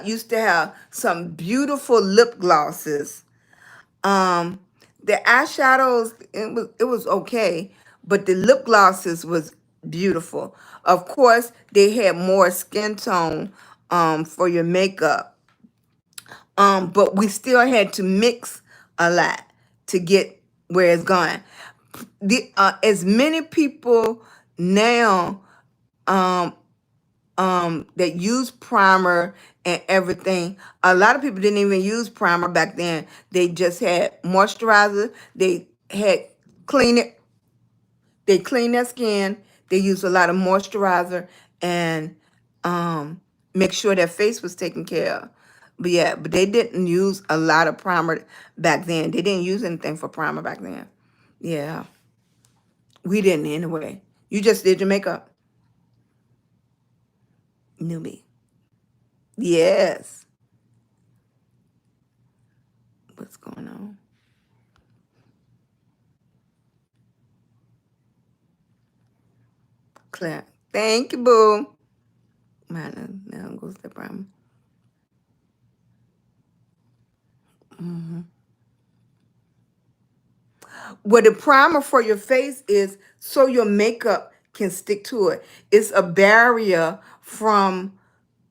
A: Used to have some beautiful lip glosses. Um, the eyeshadows, it was okay, but the lip glosses was beautiful. Of course, they had more skin tone for your makeup. But we still had to mix a lot to get where it's going. As many people now um, that use primer and everything. A lot of people didn't even use primer back then. They just had moisturizer. They had clean it. They clean their skin. They used a lot of moisturizer and make sure their face was taken care of. But yeah, but they didn't use a lot of primer back then. They didn't use anything for primer back then. Yeah, we didn't anyway. You just did your makeup. Newbie. Yes. What's going on? Claire. Thank you, boo. Mine now goes the primer. What the primer for your face is so your makeup can stick to it. It's a barrier from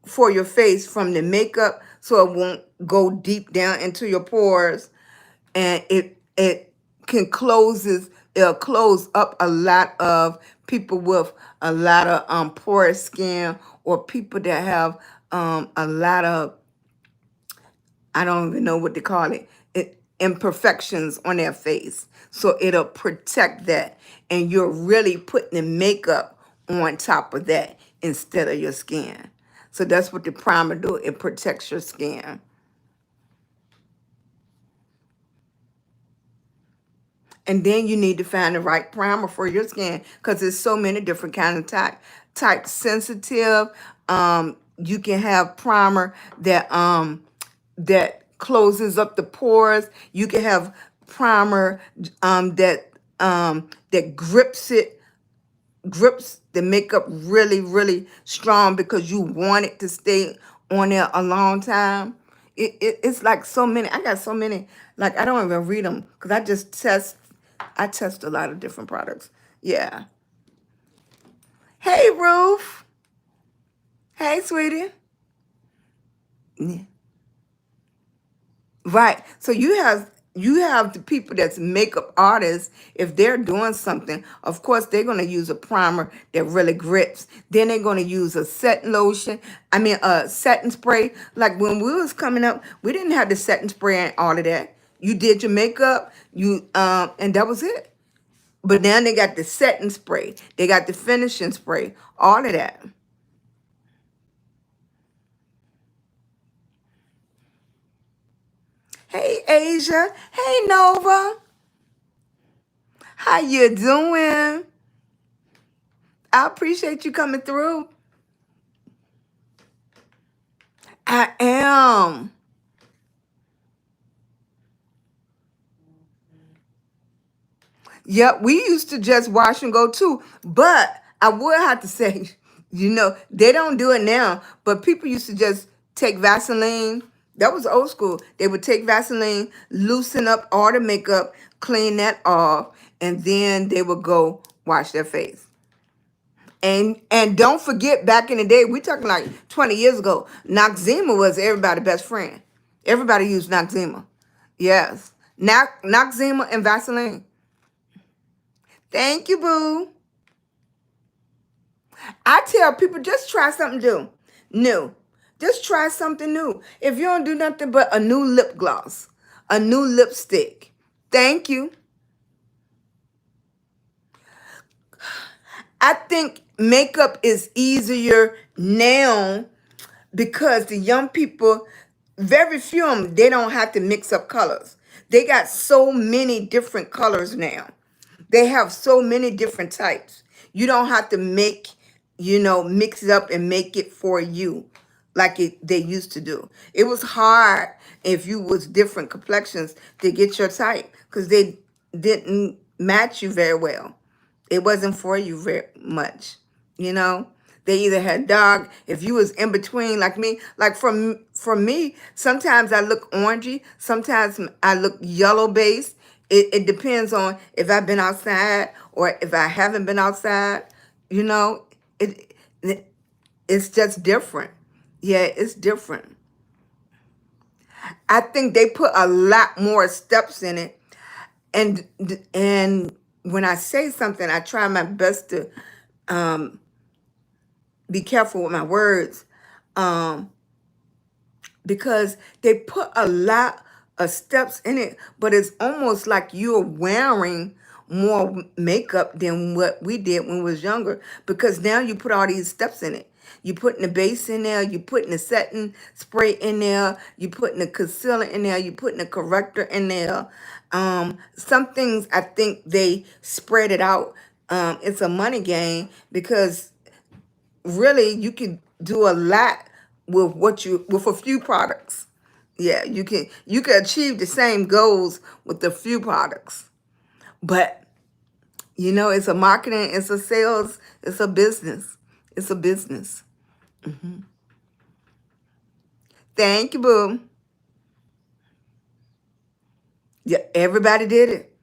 A: for your face from the makeup so it won't go deep down into your pores, and it can closes it'll close up a lot of people with a lot of porous skin, or people that have a lot of, I don't even know what to call it, imperfections on their face. So it'll protect that. And you're really putting the makeup on top of that instead of your skin. So that's what the primer do. It protects your skin. And then you need to find the right primer for your skin, because there's so many different kinds of type sensitive. You can have primer that closes up the pores. You can have primer that grips the makeup really, really strong because you want it to stay on there a long time. It's like so many. I got so many. Like, I don't even read them because I test a lot of different products. Yeah. Hey, Ruth. Hey, sweetie. Yeah. Right. So you have the people that's makeup artists. If they're doing something, of course they're gonna use a primer that really grips. Then they're gonna use a setting lotion. I mean a setting spray. Like when we was coming up, we didn't have the setting spray and all of that. You did your makeup, and that was it. But now they got the setting spray, they got the finishing spray, all of that. Hey Asia. Hey Nova. How you doing? I appreciate you coming through. I am. Yep, we used to just wash and go too. But I would have to say, they don't do it now. But people used to just take Vaseline. That was old school. They would take Vaseline, loosen up all the makeup, clean that off, and then they would go wash their face. And don't forget, back in the day, we talking like 20 years ago, Noxzema was everybody's best friend. Everybody used Noxzema. Yes. Noxzema and Vaseline. Thank you, boo. I tell people, just try something new. Just try something new. If you don't do nothing but a new lip gloss, a new lipstick. Thank you. I think makeup is easier now because the young people, very few of them, they don't have to mix up colors. They got so many different colors now. They have so many different types. You don't have to mix it up and make it for you like they used to do. It was hard if you was different complexions to get your type because they didn't match you very well. It wasn't for you very much, you know. They either had dark, if you was in between like me, like for me, sometimes I look orangey, sometimes I look yellow based. It depends on if I've been outside or if I haven't been outside, you know. It it's just different. Yeah, it's different. I think they put a lot more steps in it, and when I say something, I try my best to be careful with my words, um, because they put a lot of steps in it, but it's almost like you're wearing more makeup than what we did when we was younger, because now you put all these steps in it. You putting the base in there, you putting the setting spray in there, you putting the concealer in there, you putting the corrector in there. Some things I think they spread it out. It's a money game because really you can do a lot with a few products. Yeah, you can achieve the same goals with a few products. But You know, it's a marketing, it's a sales, it's a business. It's a business. Thank you, boo. Yeah, everybody did it.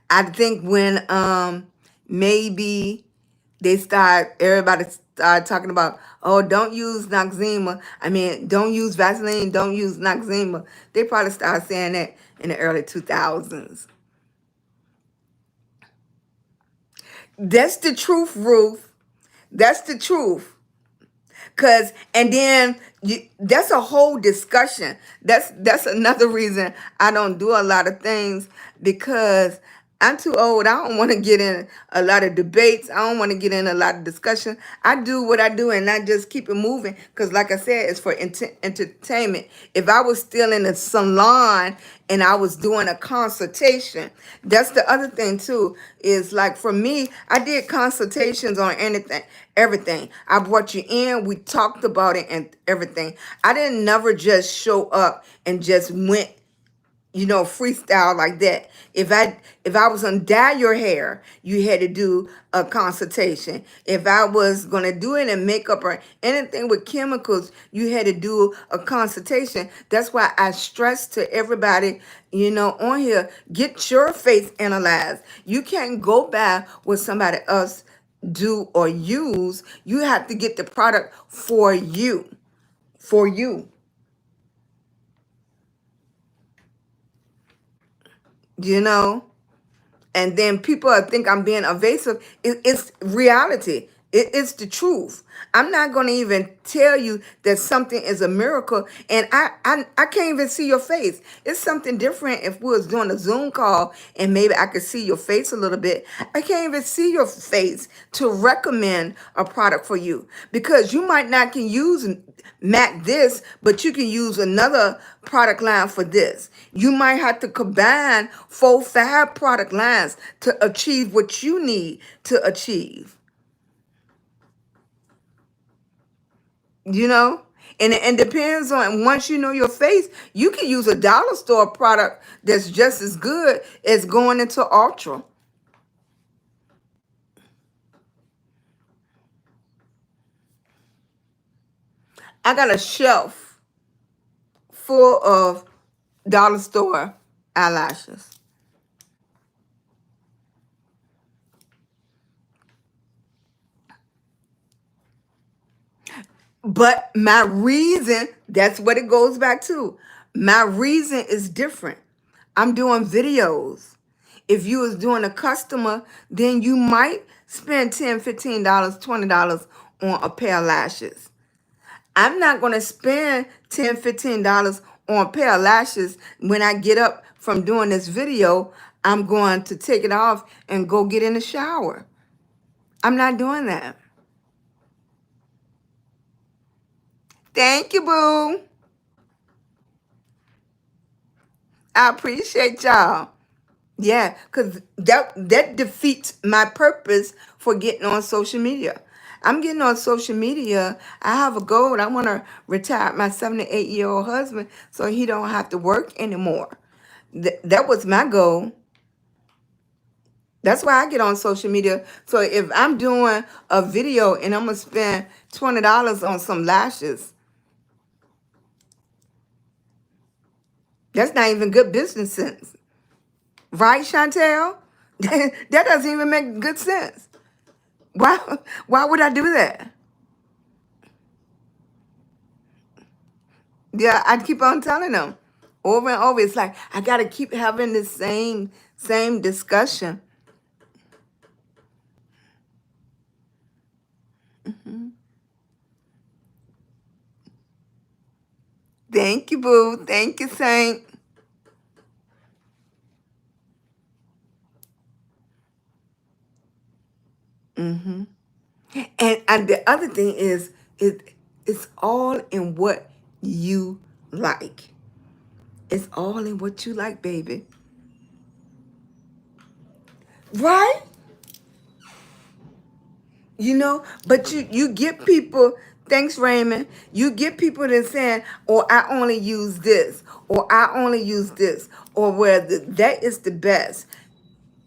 A: I think when maybe everybody started talking about, oh, don't use Noxzema. I mean, don't use Vaseline, don't use Noxzema. They probably started saying that in the early 2000s. That's the truth, Ruth. That's the truth. And then that's a whole discussion. That's another reason I don't do a lot of things, because I'm too old. I don't want to get in a lot of debates. I don't want to get in a lot of discussion. I do what I do and I just keep it moving, because like I said, it's for entertainment. If I was still in a salon and I was doing a consultation, that's the other thing too, is like for me, I did consultations on everything. I brought you in, we talked about it and everything. I didn't never just show up and just went, freestyle like that. If I was gonna dye your hair, you had to do a consultation. If I was gonna do it in makeup or anything with chemicals, you had to do a consultation. That's why I stress to everybody, on here, get your face analyzed. You can't go by what somebody else do or use. You have to get the product for you. For you. You know? And then people think I'm being evasive. It's reality. It's the truth. I'm not going to even tell you that something is a miracle, and I can't even see your face. It's something different if we was doing a Zoom call and maybe I could see your face a little bit. I can't even see your face to recommend a product for you, because you might not can use MAC this, but you can use another product line for this. You might have to combine 4-5 product lines to achieve what you need to achieve. And it depends on, once you know your face, you can use a dollar store product that's just as good as going into Ultra. I got a shelf full of dollar store eyelashes. But my reason, that's what it goes back to. My reason is different. I'm doing videos. If you was doing a customer, then you might spend $10, $15, $20 on a pair of lashes. I'm not going to spend $10, $15 on a pair of lashes. When I get up from doing this video, I'm going to take it off and go get in the shower. I'm not doing that. Thank you, boo. I appreciate y'all. Yeah, because that defeats my purpose for getting on social media. I'm getting on social media. I have a goal. I want to retire my 78-year-old husband so he don't have to work anymore. That was my goal. That's why I get on social media. So if I'm doing a video and I'm going to spend $20 on some lashes, that's not even good business sense. Right, Chantel? That doesn't even make good sense. Why would I do that? Yeah, I keep on telling them over and over. It's like I gotta keep having the same discussion. Thank you, boo. Thank you, Saint. And the other thing is, it's all in what you like. It's all in what you like, baby. Right? But you get people, thanks, Raymond. You get people that saying, or I only use this, or I only use this, or where that is the best.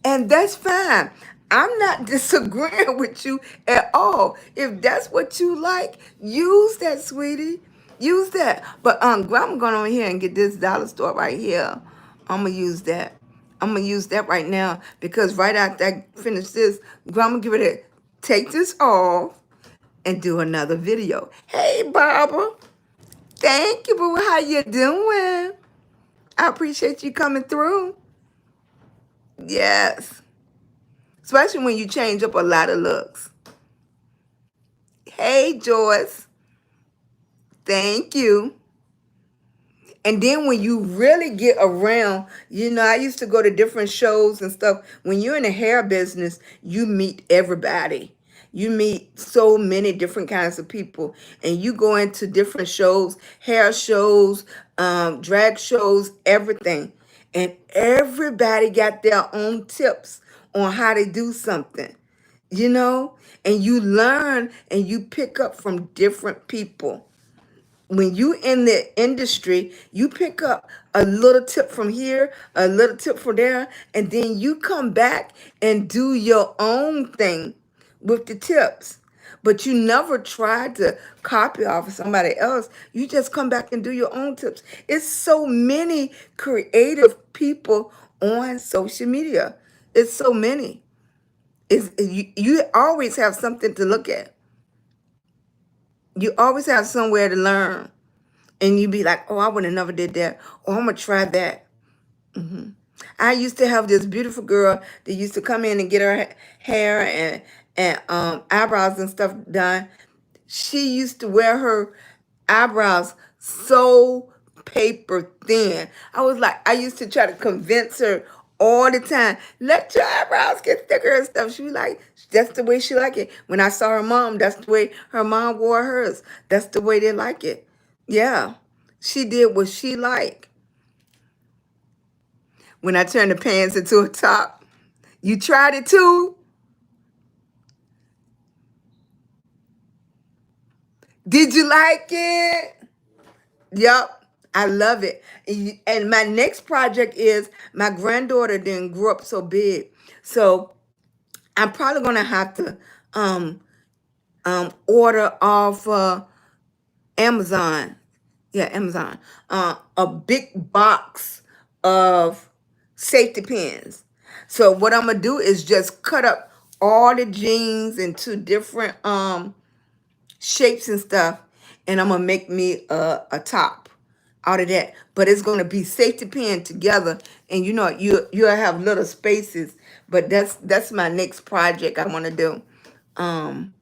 A: And that's fine. I'm not disagreeing with you at all. If that's what you like, use that, sweetie. Use that. But Grandma going over here and get this dollar store right here. I'm gonna use that. I'm gonna use that right now because right after I finish this, Grandma give it a take this off and do another video. Hey, Barbara. Thank you, boo. How you doing? I appreciate you coming through. Yes. Especially when you change up a lot of looks. Hey, Joyce. Thank you. And then when you really get around, I used to go to different shows and stuff. When you're in the hair business, you meet everybody. You meet so many different kinds of people. And you go into different shows, hair shows, drag shows, everything. And everybody got their own tips on how to do something, and you learn and you pick up from different people. When you in the industry, you pick up a little tip from here, a little tip from there, and then you come back and do your own thing with the tips. But you never try to copy off of somebody else. You just come back and do your own tips. It's so many creative people on social media. It's so many. You always have something to look at. You always have somewhere to learn. And you be like, oh, I would have never did that. Oh, I'm going to try that. I used to have this beautiful girl that used to come in and get her hair and eyebrows and stuff done. She used to wear her eyebrows so paper thin. I used to try to convince her all the time, let your eyebrows get thicker and stuff. She was like, that's the way she like it. When I saw her mom, that's the way her mom wore hers. That's the way they like it. Yeah, she did what she liked. When I turned the pants into a top, you tried it too? Did you like it? Yep, I love it. And my next project is my granddaughter didn't grow up so big. So I'm probably going to have to order off Amazon. Yeah, Amazon. A big box of safety pins. So what I'm going to do is just cut up all the jeans into different shapes and stuff, and I'm gonna make me a top out of that. But it's gonna be safety pin together, and you'll have little spaces. But that's my next project I want to do. I'm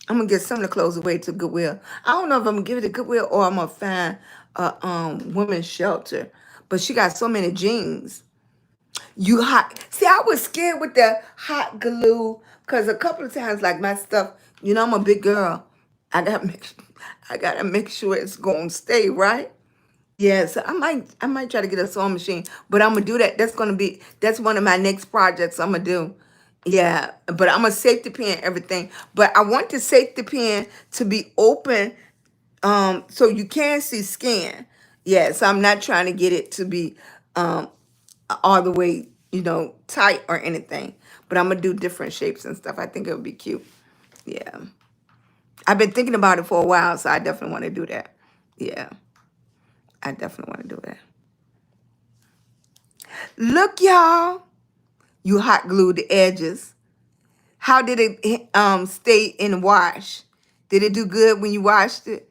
A: gonna get some of the clothes away to Goodwill. I don't know if I'm gonna give it to Goodwill or I'm gonna find a women's shelter. But she got so many jeans. You hot. See, I was scared with the hot glue because a couple of times, like my stuff, I'm a big girl. I gotta make sure it's gonna stay right. Yeah, so I might try to get a sewing machine, but I'm gonna do that. That's one of my next projects I'm gonna do. Yeah, but I'm a safety pin everything. But I want the safety pin to be open, so you can see skin. Yeah, so I'm not trying to get it to be um all the way, tight or anything. But I'm gonna do different shapes and stuff. I think it would be cute. Yeah. I've been thinking about it for a while, so I definitely want to do that. Yeah. I definitely want to do that. Look, y'all. You hot glued the edges. How did it stay in the wash? Did it do good when you washed it?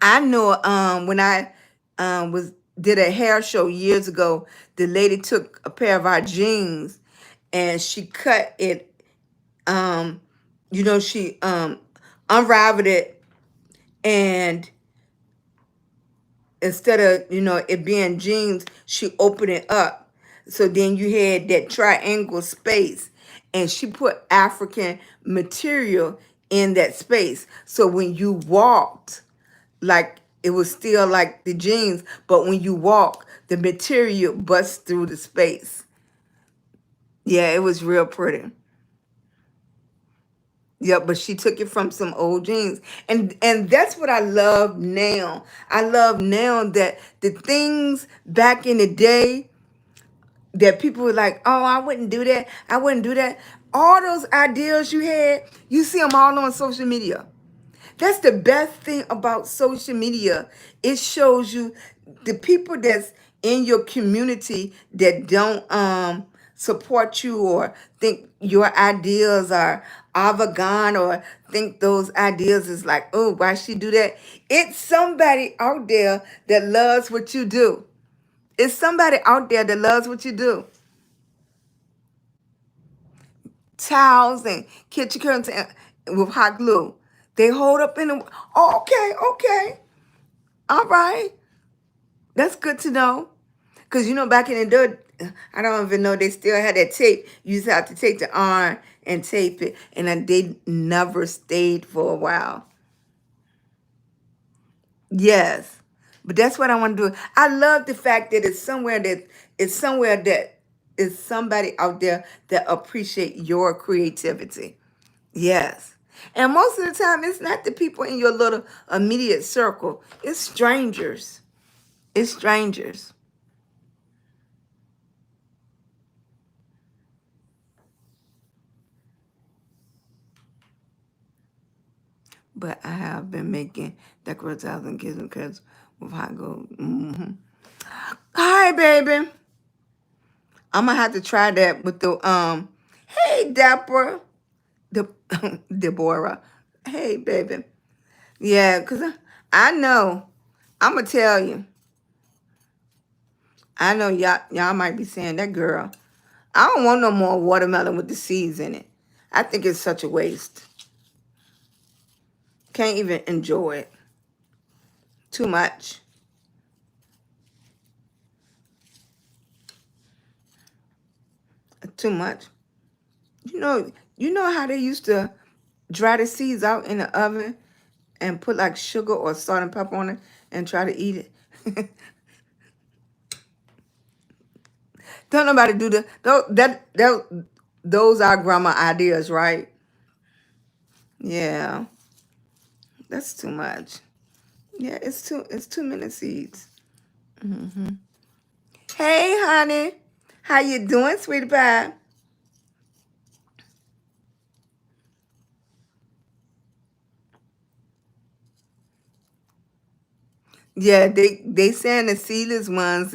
A: I know when I was did a hair show years ago, the lady took a pair of our jeans and she cut it, she unraveled it, and instead of it being jeans, she opened it up. So then you had that triangle space, and she put African material in that space. So when you walked, like it was still like the jeans, but when you walk, the material busts through the space. Yeah, it was real pretty. Yeah, but she took it from some old jeans. And that's what I love now. I love now that the things back in the day that people were like, oh, I wouldn't do that. I wouldn't do that. All those ideas you had, you see them all on social media. That's the best thing about social media. It shows you the people that's in your community that don't support you or think your ideas are avant or think those ideas is like, oh, why she do that? It's somebody out there that loves what you do. It's somebody out there that loves what you do. Towels and kitchen curtains with hot glue. They hold up in the. Oh, okay, okay. All right. That's good to know. Because, back in the day, I don't even know they still had that tape. You used to have to take the iron and tape it. And then they never stayed for a while. Yes. But that's what I want to do. I love the fact that it's somewhere that is somebody out there that appreciate your creativity. Yes. And most of the time, it's not the people in your little immediate circle. It's strangers. It's strangers. But I have been making decorative and kitchen curtains with hot glue. Hi, baby. I'm gonna have to try that with the Hey, Deborah. De- Deborah. Hey, baby. Yeah, cause I know. I'm gonna tell you. I know y'all might be saying that girl. I don't want no more watermelon with the seeds in it. I think it's such a waste. Can't even enjoy it. Too much. Too much. You know how they used to dry the seeds out in the oven and put like sugar or salt and pepper on it and try to eat it. Don't nobody do that. Those are grandma ideas, right? Yeah, that's too much. Yeah, it's too many seeds. Hey, honey, how you doing, sweetie pie? Yeah, they saying the seedless ones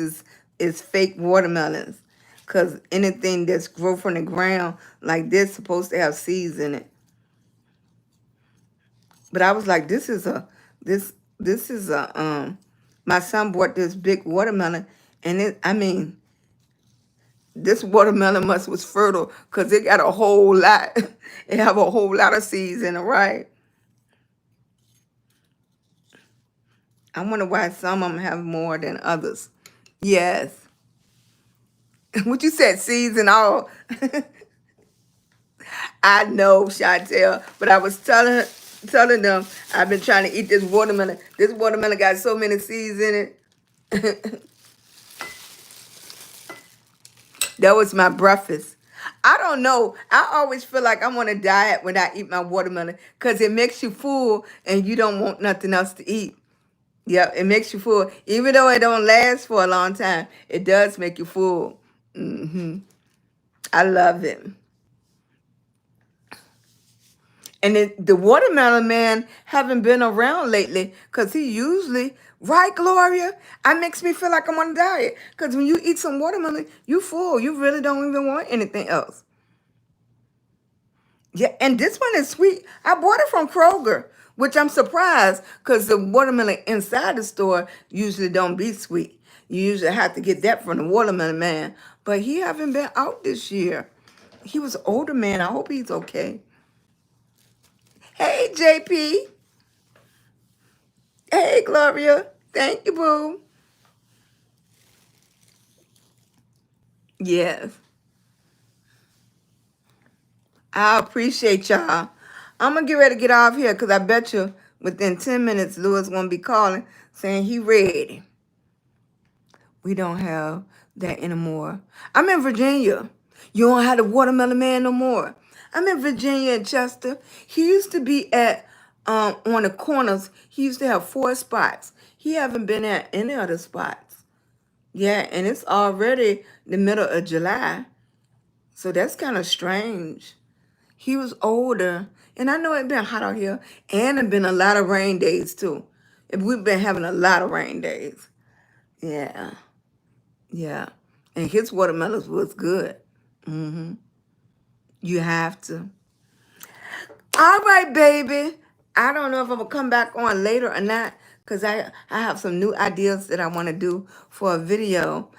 A: is fake watermelons, cause anything that's grow from the ground like this supposed to have seeds in it. But I was like, this this is a my son bought this big watermelon, and I mean, this watermelon must was fertile because it got a whole lot. It have a whole lot of seeds in it, right? I wonder why some of them have more than others. Yes. What you said, seeds and all. I know, Chantel, but I was telling them I've been trying to eat this watermelon. This watermelon got so many seeds in it. That was my breakfast. I don't know. I always feel like I'm on a diet when I eat my watermelon because it makes you full and you don't want nothing else to eat. Yep, it makes you full. Even though it don't last for a long time, it does make you full. I love it. And the watermelon man haven't been around lately because he usually, right, Gloria? I makes me feel like I'm on a diet. Because when you eat some watermelon, you full. You really don't even want anything else. Yeah, and this one is sweet. I bought it from Kroger, which I'm surprised because the watermelon inside the store usually don't be sweet. You usually have to get that from the watermelon man. But he haven't been out this year. He was an older man. I hope he's okay. Hey, JP. Hey, Gloria. Thank you, boo. Yes, I appreciate y'all. I'm going to get ready to get off here because I bet you within 10 minutes, Louis going to be calling saying he ready. We don't have that anymore. I'm in Virginia. You don't have the watermelon man no more. I'm in Virginia at Chester. He used to be at on the corners. He used to have 4 spots. He haven't been at any other spots. Yeah, and it's already the middle of July. So that's kind of strange. He was older. And I know it's been hot out here. And it's been a lot of rain days too. And we've been having a lot of rain days. Yeah. Yeah. And his watermelons was good. Hmm. You have to. All right, baby. I don't know if I'm going to come back on later or not because I have some new ideas that I want to do for a video.